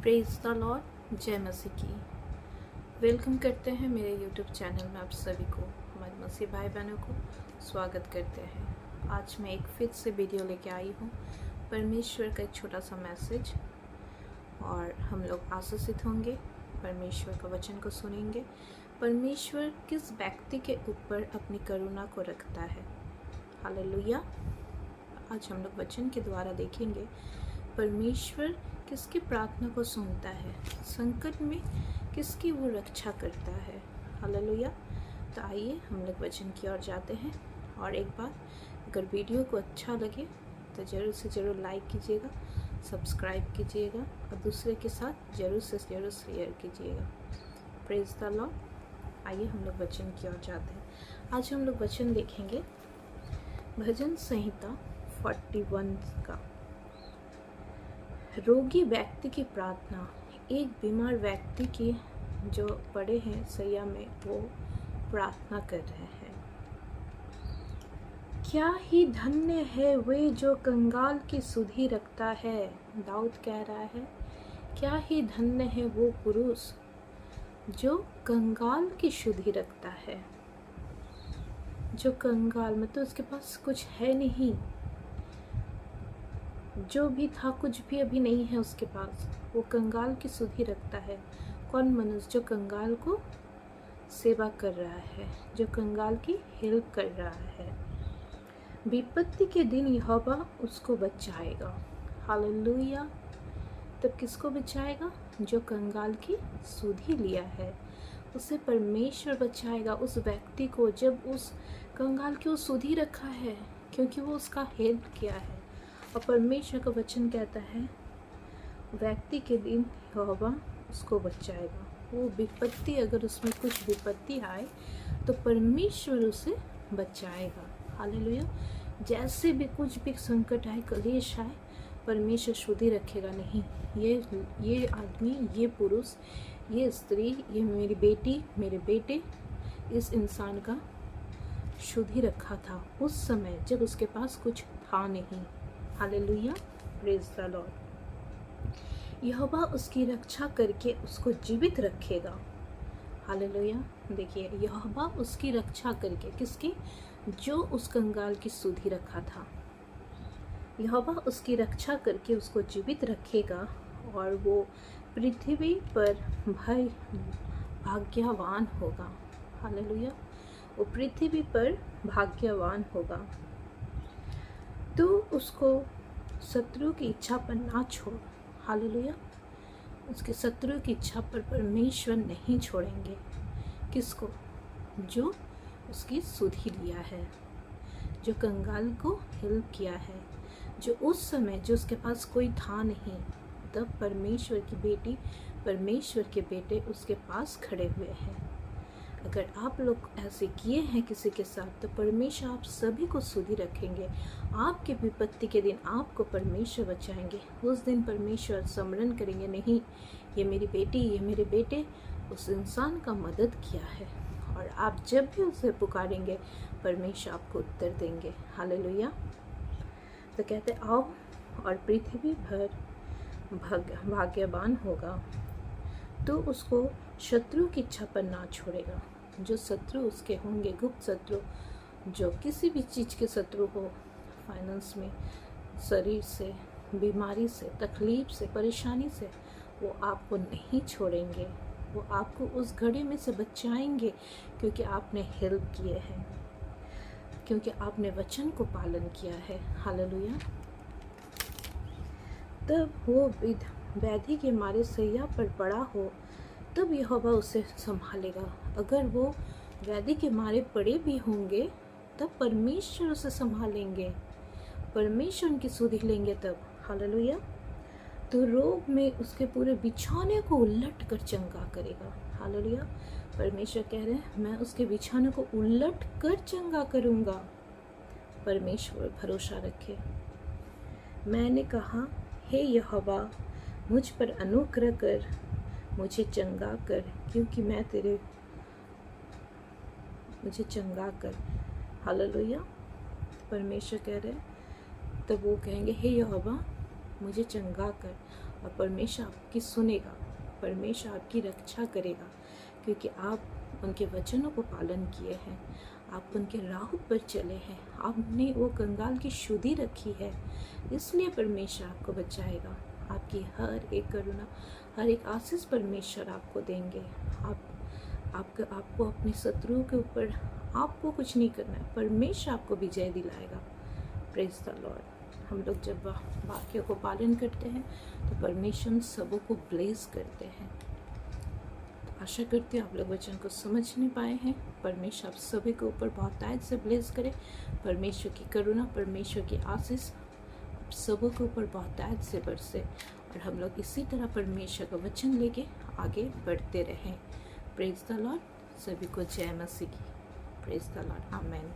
Praise the Lord, जय मसीह की। Welcome करते हैं मेरे यूट्यूब चैनल में आप सभी को, हमारे मसीह भाई बहनों को स्वागत करते हैं। आज मैं एक फिर से वीडियो लेके आई हूँ, परमेश्वर का एक छोटा सा मैसेज, और हम लोग आशीषित होंगे। परमेश्वर का वचन को सुनेंगे। परमेश्वर किस व्यक्ति के ऊपर अपनी करुणा को रखता है। हालेलुया। आज हम लोग वचन के द्वारा देखेंगे परमेश्वर किसकी प्रार्थना को सुनता है, संकट में किसकी वो रक्षा करता है। हालेलुया। तो आइए हम लोग वचन की ओर जाते हैं। और एक बार अगर वीडियो को अच्छा लगे तो ज़रूर से ज़रूर लाइक कीजिएगा, सब्सक्राइब कीजिएगा और दूसरे के साथ ज़रूर से ज़रूर शेयर कीजिएगा। Praise the Lord. आइए हम लोग वचन की ओर जाते हैं। आज हम लोग वचन देखेंगे भजन संहिता 41 का। रोगी व्यक्ति की प्रार्थना। एक बीमार व्यक्ति की जो पड़े हैं सैया में, वो प्रार्थना कर रहे हैं। क्या ही धन्य है वे जो कंगाल की सुधि रखता है। दाऊद कह रहा है, क्या ही धन्य है वो पुरुष जो कंगाल की सुधि रखता है। जो कंगाल मतलब उसके पास कुछ है नहीं, जो भी था कुछ भी अभी नहीं है उसके पास, वो कंगाल की सुधि रखता है। कौन मनुष्य? जो कंगाल को सेवा कर रहा है, जो कंगाल की हेल्प कर रहा है। विपत्ति के दिन यहोवा उसको बचाएगा। हालेलुया। तब किसको बचाएगा? जो कंगाल की सुधि लिया है, उसे परमेश्वर बचाएगा। उस व्यक्ति को, जब उस कंगाल की वो सुधि रखा है, क्योंकि वो उसका हेल्प किया है। और परमेश्वर का वचन कहता है व्यक्ति के दिन यहोवा उसको बचाएगा। वो विपत्ति, अगर उसमें कुछ विपत्ति आए तो परमेश्वर उसे बचाएगा। हालेलुया। जैसे भी कुछ भी संकट आए, कलेश आए, परमेश्वर सुधि रखेगा नहीं। ये आदमी, ये पुरुष, ये स्त्री, ये मेरी बेटी, मेरे बेटे, इस इंसान का सुधि रखा था उस समय जब उसके पास कुछ था नहीं। हालेलुया। Praise the Lord. यहोवा उसकी रक्षा करके उसको जीवित रखेगा। हालेलुया। देखिए, यहोवा उसकी रक्षा करके, किसकी? जो उस कंगाल की सुधि रखा था। यहोवा उसकी रक्षा करके उसको जीवित रखेगा, और वो पृथ्वी पर भाग्यवान होगा। हालेलुया। वो पृथ्वी पर भाग्यवान होगा। तो उसको शत्रु की इच्छा पर ना छोड़। हालेलुया। उसके शत्रु की इच्छा पर परमेश्वर नहीं छोड़ेंगे। किसको? जो उसकी सुधि लिया है, जो कंगाल को हेल्प किया है, जो उस समय जो उसके पास कोई था नहीं, तब परमेश्वर की बेटी, परमेश्वर के बेटे उसके पास खड़े हुए हैं। अगर आप लोग ऐसे किए हैं किसी के साथ, तो परमेश्वर आप सभी को सुधि रखेंगे। आपके विपत्ति के दिन आपको परमेश्वर बचाएंगे। उस दिन परमेश्वर स्मरण करेंगे, नहीं, ये मेरी बेटी, ये मेरे बेटे उस इंसान का मदद किया है। और आप जब भी उसे पुकारेंगे, परमेश्वर आपको उत्तर देंगे। हालेलुया। तो कहते आओ, और पृथ्वी भर भाग्यवान होगा। तो उसको शत्रु की इच्छा पर ना छोड़ेगा। जो शत्रु उसके होंगे, गुप्त शत्रु, जो किसी भी चीज़ के शत्रु हो, फाइनेंस में, शरीर से, बीमारी से, तकलीफ से, परेशानी से, वो आपको नहीं छोड़ेंगे। वो आपको उस घड़ी में से बचाएंगे, क्योंकि आपने हेल्प किए हैं, क्योंकि आपने वचन को पालन किया है। हालेलुया। तब वो व्याधि के मारे सैया पर पड़ा हो, तब यहोवा उसे संभालेगा। अगर वो व्याधि के मारे पड़े भी होंगे, तब परमेश्वर उसे संभालेंगे, परमेश्वर उनकी सुधि लेंगे तब। हालेलुया। तो रोग में उसके पूरे बिछौने को उलट कर चंगा करेगा। हालेलुया। परमेश्वर कह रहे हैं, मैं उसके बिछौने को उलट कर चंगा करूँगा। परमेश्वर भरोसा रखे। मैंने कहा, हे यहोवा, मुझ पर अनुग्रह कर, मुझे चंगा कर, क्योंकि मैं तेरे, मुझे चंगा कर। हालेलुया। परमेश्वर कह रहे हैं, तब वो कहेंगे, हे यहोवा, मुझे चंगा कर। और परमेश्वर आपकी सुनेगा, परमेश्वर आपकी रक्षा करेगा, क्योंकि आप उनके वचनों को पालन किए हैं, आप उनके राह पर चले हैं, आपने वो कंगाल की शुद्धि रखी है, इसलिए परमेश्वर आपको बचाएगा। आपकी हर एक करुणा, हर एक आशीष परमेश्वर आपको देंगे। आपको अपने शत्रुओं के ऊपर आपको कुछ नहीं करना है, परमेश्वर आपको विजय दिलाएगा। Praise the Lord. हम लोग जब वाक्यों को पालन करते हैं तो परमेश्वर सबों को ब्लेस करते हैं। आशा करती हूँ आप लोग वचन को समझ नहीं पाए हैं। परमेश्वर आप सभी के ऊपर बहुतायत से ब्लेस करे। परमेश्वर की करुणा, परमेश्वर की आशीष आप सबों के ऊपर बहुतायत से बरसे और हम लोग इसी तरह परमेश्वर का वचन लेके आगे बढ़ते रहें। Praise the Lord. सभी को जय मसीह की। Praise the Lord. आमेन।